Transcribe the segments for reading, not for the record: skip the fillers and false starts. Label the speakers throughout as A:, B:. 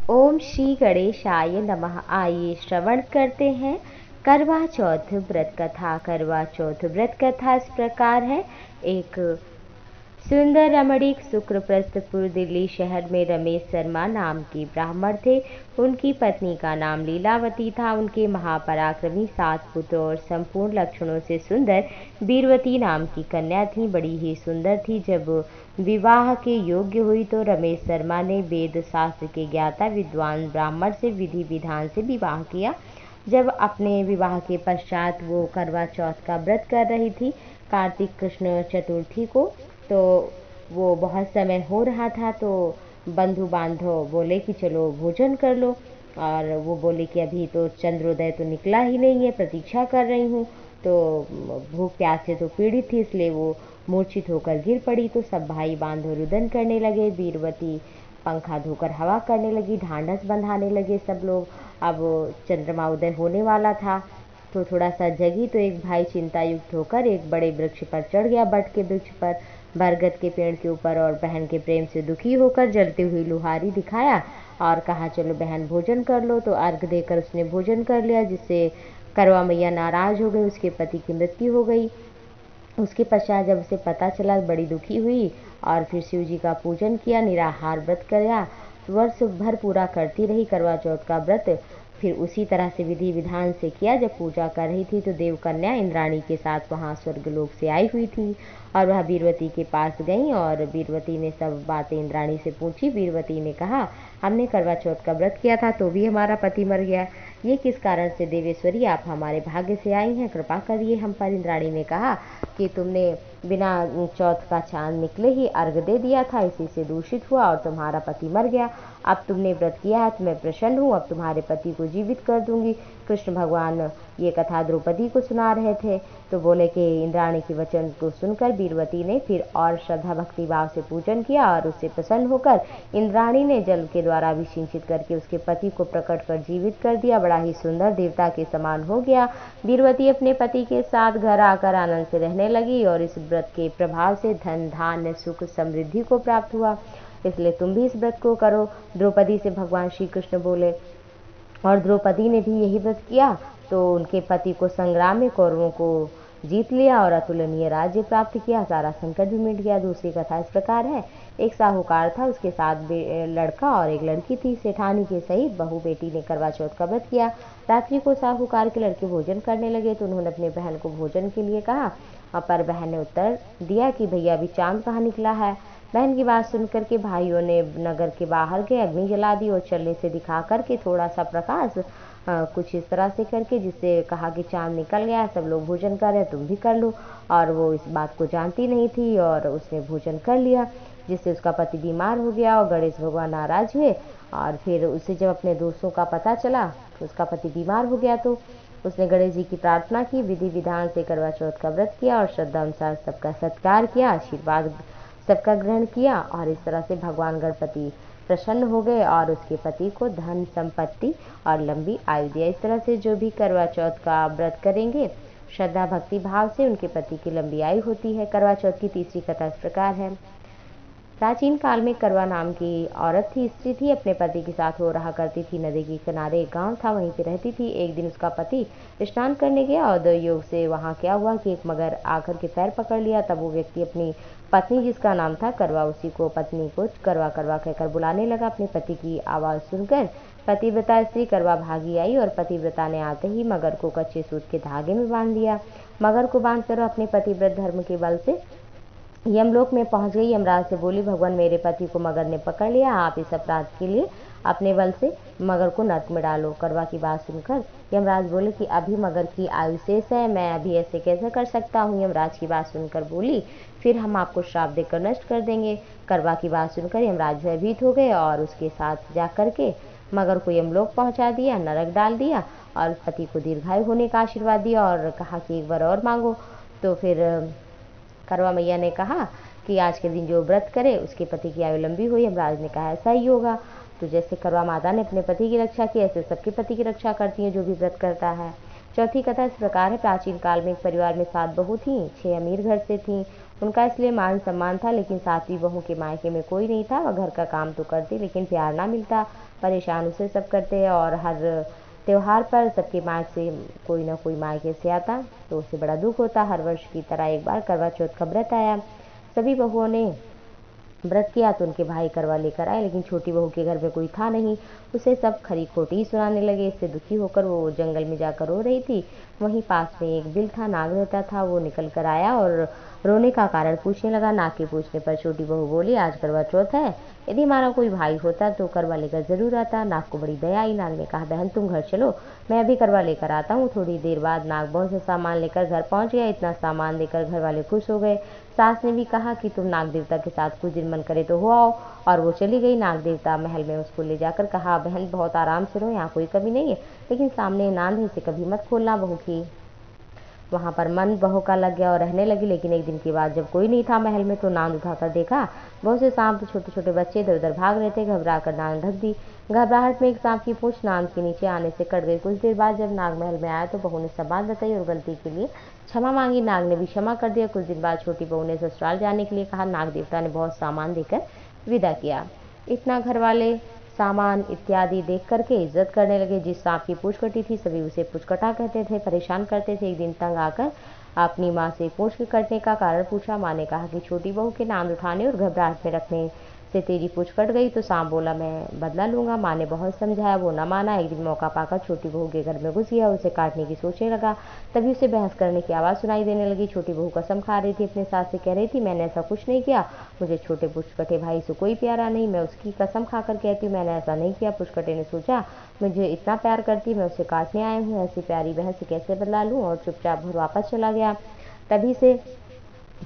A: ओम श्री गणेशाय नमः। आइए श्रवण करते हैं करवा चौथ व्रत कथा। करवा चौथ व्रत कथा इस प्रकार है। एक सुंदर रमणीक शुक्रप्रस्थपुर दिल्ली शहर में रमेश शर्मा नाम के ब्राह्मण थे। उनकी पत्नी का नाम लीलावती था। उनके महापराक्रमी 7 पुत्र और संपूर्ण लक्षणों से सुंदर बीरवती नाम की कन्या थी। बड़ी ही सुंदर थी। जब विवाह के योग्य हुई तो रमेश शर्मा ने वेद शास्त्र के ज्ञाता विद्वान ब्राह्मण से विधि विधान से विवाह किया। जब अपने विवाह के पश्चात वो करवा चौथ का व्रत कर रही थी, कार्तिक कृष्ण चतुर्थी को, तो वो बहुत समय हो रहा था, तो बंधु बांधव बोले कि चलो भोजन कर लो। और वो बोले कि अभी तो चंद्रोदय तो निकला ही नहीं है, प्रतीक्षा कर रही हूँ। तो भूख प्यास से तो पीड़ित थी, इसलिए वो मूर्छित होकर गिर पड़ी। तो सब भाई बांधव रुदन करने लगे। बीरवती पंखा धोकर हवा करने लगी, ढांढस बंधाने लगे सब लोग। अब चंद्रमा उदय होने वाला था, तो थोड़ा सा जगी तो एक भाई चिंता युक्त होकर एक बड़े वृक्ष पर चढ़ गया, बट के वृक्ष पर, बरगद के पेड़ के ऊपर, और बहन के प्रेम से दुखी होकर जलती हुई लुहारी दिखाया और कहा चलो बहन भोजन कर लो। तो अर्घ देकर उसने भोजन कर लिया, जिससे करवा मैया नाराज हो गई। उसके पति की मृत्यु हो गई। उसके पश्चात जब उसे पता चला, बड़ी दुखी हुई और फिर शिव जी का पूजन किया, निराहार व्रत किया। वर्ष भर पूरा करती रही करवा चौथ का व्रत। फिर उसी तरह से विधि विधान से किया। जब पूजा कर रही थी तो देवकन्या इंद्राणी के साथ वहाँ स्वर्गलोक से आई हुई थी और वह बीरवती के पास गई और बीरवती ने सब बातें इंद्राणी से पूछी। बीरवती ने कहा, हमने करवा चौथ का व्रत किया था तो भी हमारा पति मर गया, ये किस कारण से देवेश्वरी? आप हमारे भाग्य से आई हैं, कृपा करिए हम पर। इंद्राणी ने कहा कि तुमने बिना चौथ का चांद निकले ही अर्घ दे दिया था, इसी से दूषित हुआ और तुम्हारा पति मर गया। अब तुमने व्रत किया है तो मैं प्रसन्न हूँ, अब तुम्हारे पति को जीवित कर दूंगी। कृष्ण भगवान ये कथा द्रौपदी को सुना रहे थे। तो बोले कि इंद्राणी के वचन को सुनकर बीरवती ने फिर और श्रद्धा भक्ति भाव से पूजन किया और उससे प्रसन्न होकर इंद्राणी ने जल के द्वारा अभिषिंचित करके उसके पति को प्रकट कर जीवित कर दिया। बड़ा ही सुंदर देवता के समान हो गया। बीरवती अपने पति के साथ घर आकर आनंद से रहने लगी और इस व्रत के प्रभाव से धन धान्य सुख समृद्धि को प्राप्त हुआ। इसलिए तुम भी इस व्रत को करो। द्रौपदी से भगवान श्री कृष्ण बोले और द्रौपदी ने भी यही व्रत किया, तो उनके पति को संग्राम में कौरवों को जीत लिया और अतुलनीय राज्य प्राप्त किया। सारा संकट भी मिट गया। दूसरी कथा इस प्रकार है। एक साहूकार था, उसके साथ लड़का और एक लड़की थी। सेठानी के सहित बहू बेटी ने करवा चौथ का व्रत किया। रात्रि को साहूकार के लड़के भोजन करने लगे तो उन्होंने अपनी बहन को भोजन के लिए कहा, पर बहन ने उत्तर दिया कि भैया अभी चांद कहाँ निकला है। बहन की बात सुनकर के भाइयों ने नगर के बाहर गए, अग्नि जला दी और चलने से दिखा करके थोड़ा सा प्रकाश कुछ इस तरह से करके, जिससे कहा कि चांद निकल गया, सब लोग भोजन कर रहे हैं, तुम भी कर लो। और वो इस बात को जानती नहीं थी और उसने भोजन कर लिया, जिससे उसका पति बीमार हो गया और गणेश भगवान नाराज हुए। और फिर उसे जब अपने दोस्तों का पता चला तो उसका पति बीमार हो गया, तो उसने गणेश जी की प्रार्थना की, विधि विधान से करवा चौथ का व्रत किया और श्रद्धा अनुसार सबका सत्कार किया, आशीर्वाद सबका ग्रहण किया। और इस तरह से भगवान गणपति प्रसन्न हो गए और उसके पति को धन संपत्ति और लंबी आयु दिया। इस तरह से जो भी करवा चौथ का व्रत करेंगे श्रद्धा भक्ति भाव से, उनके पति की लंबी आयु होती है। करवा चौथ की तीसरी कथा इस प्रकार है। प्राचीन काल में करवा नाम की औरत थी, स्त्री थी, अपने पति के साथ हो रहा करती थी। नदी के किनारे एक गांव था, वहीं पे रहती थी। एक दिन उसका पति स्नान करने गया और योग से वहां क्या हुआ कि एक मगर आकर के पैर पकड़ लिया। तब वो व्यक्ति अपनी पत्नी, जिसका नाम था करवा, उसी को पत्नी को करवा करवा कहकर बुलाने लगा। अपने पति की आवाज़ सुनकर पतिव्रता स्त्री करवा भागी आई और पतिव्रता ने आते ही मगर को कच्चे सूत के धागे में बांध दिया। मगर को बांधकर अपने पतिव्रत धर्म के बल से यमलोक में पहुंच गई। यमराज से बोली, भगवान मेरे पति को मगर ने पकड़ लिया, आप इस अपराध के लिए अपने बल से मगर को नरक में डालो। करवा की बात सुनकर यमराज बोले कि अभी मगर की आयु शेष है, मैं अभी ऐसे कैसे कर सकता हूँ। यमराज की बात सुनकर बोली, फिर हम आपको श्राप देकर नष्ट कर देंगे। करवा की बात सुनकर यमराज भयभीत हो गए और उसके साथ जा करके मगर को यमलोक पहुंचा दिया, नरक डाल दिया और पति को दीर्घायु होने का आशीर्वाद दिया और कहा कि एक बार और मांगो। तो फिर करवा मैया ने कहा कि आज के दिन जो व्रत करे उसके पति की आयु लंबी हुई। यमराज ने कहा ऐसा ही होगा। तो जैसे करवा माता ने अपने पति की रक्षा की, ऐसे सबके पति की रक्षा करती है जो भी व्रत करता है। चौथी कथा इस प्रकार है। प्राचीन काल में एक परिवार में 7 बहू थीं, 6 अमीर घर से थीं। उनका इसलिए मान सम्मान था, लेकिन 7वीं बहू के मायके में कोई नहीं था। वह घर का काम तो करती लेकिन प्यार ना मिलता। परेशान उसे सब करते हैं। और हर त्योहार पर सबके माँ से कोई ना कोई मायके से आता तो उसे बड़ा दुख होता। हर वर्ष की तरह एक बार करवा चौथ का व्रत आया। सभी बहुओं ने व्रत किया तो उनके भाई करवा लेकर आए, लेकिन छोटी बहू के घर में कोई था नहीं। उसे सब खरी खोटी ही सुनाने लगे। इससे दुखी होकर वो जंगल में जाकर रो रही थी। वहीं पास में एक बिल था, नाग रहता था। वो निकल कर आया और रोने का कारण पूछने लगा। नाग के पूछने पर छोटी बहू बोली, आज करवा चौथ है, यदि हमारा कोई भाई होता तो करवा लेकर जरूर आता। नाग को बड़ी दया आई। नाग ने कहा, बहन तुम घर चलो, मैं अभी करवा लेकर आता हूँ। थोड़ी देर बाद नाग बहुत से सामान लेकर घर पहुँच गया। इतना सामान देकर घर वाले खुश हो गए। सास ने भी कहा कि तुम नाग देवता के साथ कुछ दिन मन करे तो हो आओ, और वो चली गई। नाग देवता महल में उसको ले जाकर कहा, बहन बहुत आराम से रहो, यहाँ कोई कमी नहीं है, लेकिन सामने नांद है, इसे कभी मत खोलना। बहू की वहाँ पर मन बहू का लग गया और रहने लगी। लेकिन एक दिन के बाद जब कोई नहीं था महल में तो नांद उठाकर देखा, बहुत से सांप तो छोटे छोटे बच्चे इधर उधर भाग रहे थे। घबरा कर नांद ढक दी। घबराहट में एक सांप की पूंछ नांद के नीचे आने से कट गई। कुछ देर बाद जब नाग महल में आया तो बहू ने सब बात बताई और गलती के लिए क्षमा मांगी। नाग ने भी क्षमा कर दिया। कुछ दिन बाद छोटी बहू ने ससुराल जाने के लिए कहा। नाग देवता ने बहुत सामान देकर विदा किया। इतना घर वाले सामान इत्यादि देख करके इज्जत करने लगे। जिस सांप की पूंछ कटी थी सभी उसे पूंछकटा कहते थे, परेशान करते थे। एक दिन तंग आकर अपनी माँ से पूंछ कटने का कारण पूछा। माँ ने कहा कि छोटी बहू के नाम उठाने और घबराहट में रखने से तेरी पूंछ कट गई। तो सांप बोला, मैं बदला लूंगा। माँ ने बहुत समझाया, वो न माना। एक दिन मौका पाकर छोटी बहू के घर में घुस गया। उसे काटने की सोचने लगा। तभी उसे बहस करने की आवाज़ सुनाई देने लगी। छोटी बहू कसम खा रही थी, अपने सास से कह रही थी, मैंने ऐसा कुछ नहीं किया, मुझे छोटे पुचकटे भाई से कोई प्यारा नहीं, मैं उसकी कसम खाकर कहती हूँ मैंने ऐसा नहीं किया। पुचकटे ने सोचा, मुझे इतना प्यार करती, मैं उसे काटने आया हूँ, ऐसी प्यारी बहन से कैसे बदला लूँ, और चुपचाप घर वापस चला गया। तभी से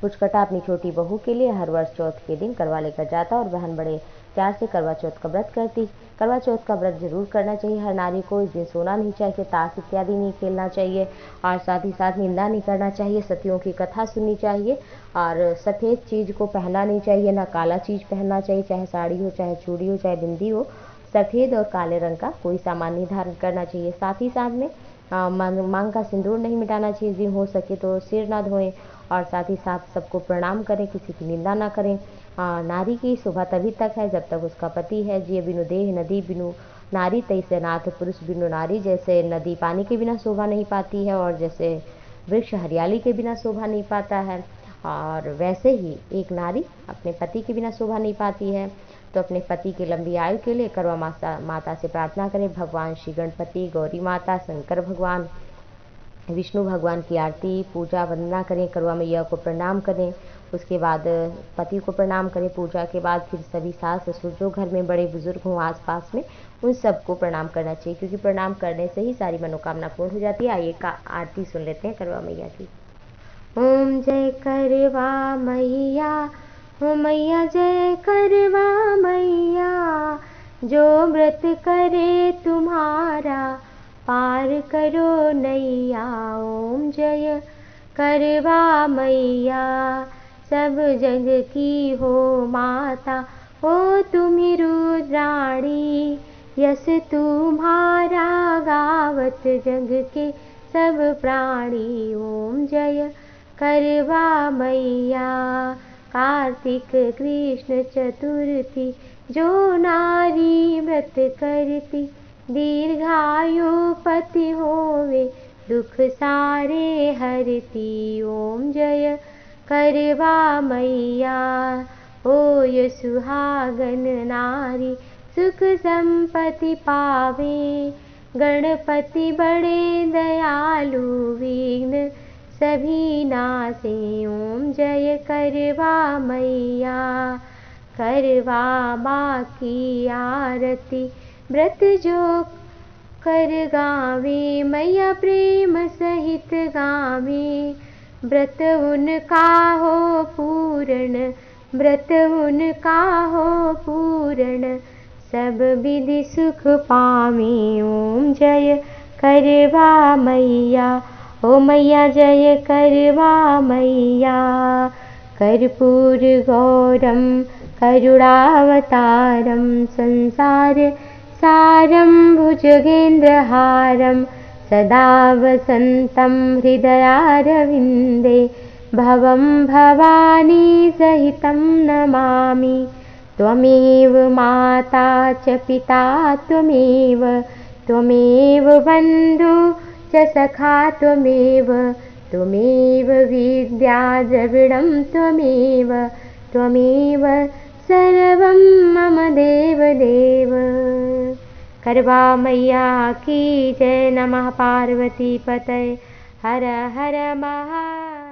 A: पुचकटा अपनी छोटी बहू के लिए हर वर्ष चौथ के दिन करवा लेकर जाता और बहन बड़े प्यार से करवा चौथ का व्रत करती। करवा चौथ का व्रत जरूर करना चाहिए हर नारी को। इस दिन सोना नहीं चाहिए, ताश इत्यादि नहीं खेलना चाहिए, और साथ ही साथ निंदा नहीं करना चाहिए, सतियों की कथा सुननी चाहिए, और सफ़ेद चीज़ को पहनना नहीं चाहिए, ना काला चीज़ पहनना चाहिए, चाहे साड़ी हो, चाहे चूड़ी हो, चाहे बिंदी हो। सफ़ेद और काले रंग का कोई सामान नहीं धारण करना चाहिए। साथ ही साथ में मांग का सिंदूर नहीं मिटाना चाहिए। इस दिन हो सके तो सिर ना धोएं, और साथ ही साथ सबको प्रणाम करें, किसी की निंदा ना करें। नारी की शोभा तभी तक है जब तक उसका पति है। जिय बिनु देह नदी बिनु नारी, तैसे नाथ पुरुष बिनु नारी। जैसे नदी पानी के बिना शोभा नहीं पाती है, और जैसे वृक्ष हरियाली के बिना शोभा नहीं पाता है, और वैसे ही एक नारी अपने पति के बिना शोभा नहीं पाती है। तो अपने पति की लंबी आयु के लिए करवा माता से प्रार्थना करें। भगवान श्री गणपति, गौरी माता, शंकर भगवान, विष्णु भगवान की आरती पूजा वंदना करें। करवा मैया को प्रणाम करें। उसके बाद पति को प्रणाम करें। पूजा के बाद फिर सभी सास ससुर जो घर में बड़े बुजुर्ग हों आसपास में, उन सबको प्रणाम करना चाहिए, क्योंकि प्रणाम करने से ही सारी मनोकामना पूर्ण हो जाती है। आइए का आरती सुन लेते हैं करवा मैया की। ओम जय करवा मैया, ओ मैया जय करवा मैया, जो व्रत करे तुम्हारा पार करो नैया। ओम जय करवा मैया, सब जग की हो माता, हो तुम्ही रुद्राणी, यस तुम्हारा गावत जग के सब प्राणी। ओम जय करवा मैया, कार्तिक कृष्ण चतुर्थी, जो नारी व्रत करती, दीर्घायु पति होवे, दुख सारे हरती। ओम जय करवा मैया, होय सुहागन नारी, सुख संपत्ति पावे, गणपति बड़े दयालु, विघ्न सभी नासे। ओम जय करवा मैया, करवा माँ की आरती, व्रत जो कर गावे, मैया प्रेम सहित गावे, व्रत उनका हो पूर्ण, व्रत उनका हो पूर्ण, सब विधि सुख पावे। ओम जय करवा मैया, ओ मैया जय करवा मैया, कर्पूर गौरम करुणावतारम, संसार सारं भुजगेन्द्रहारं, सदा वसन्तं हृदयारविन्दे, भवं भवानी सहितं नमामि, त्वमेव माता च पिता त्वमेव त्वमेव बन्धु च सखा त्वमेव त्वमेव विद्या द्रविणं त्वमेव त्वमेव सर्वं मम देवदेव। करवा मैया की जय। नमः पार्वती पतये। हर हर महा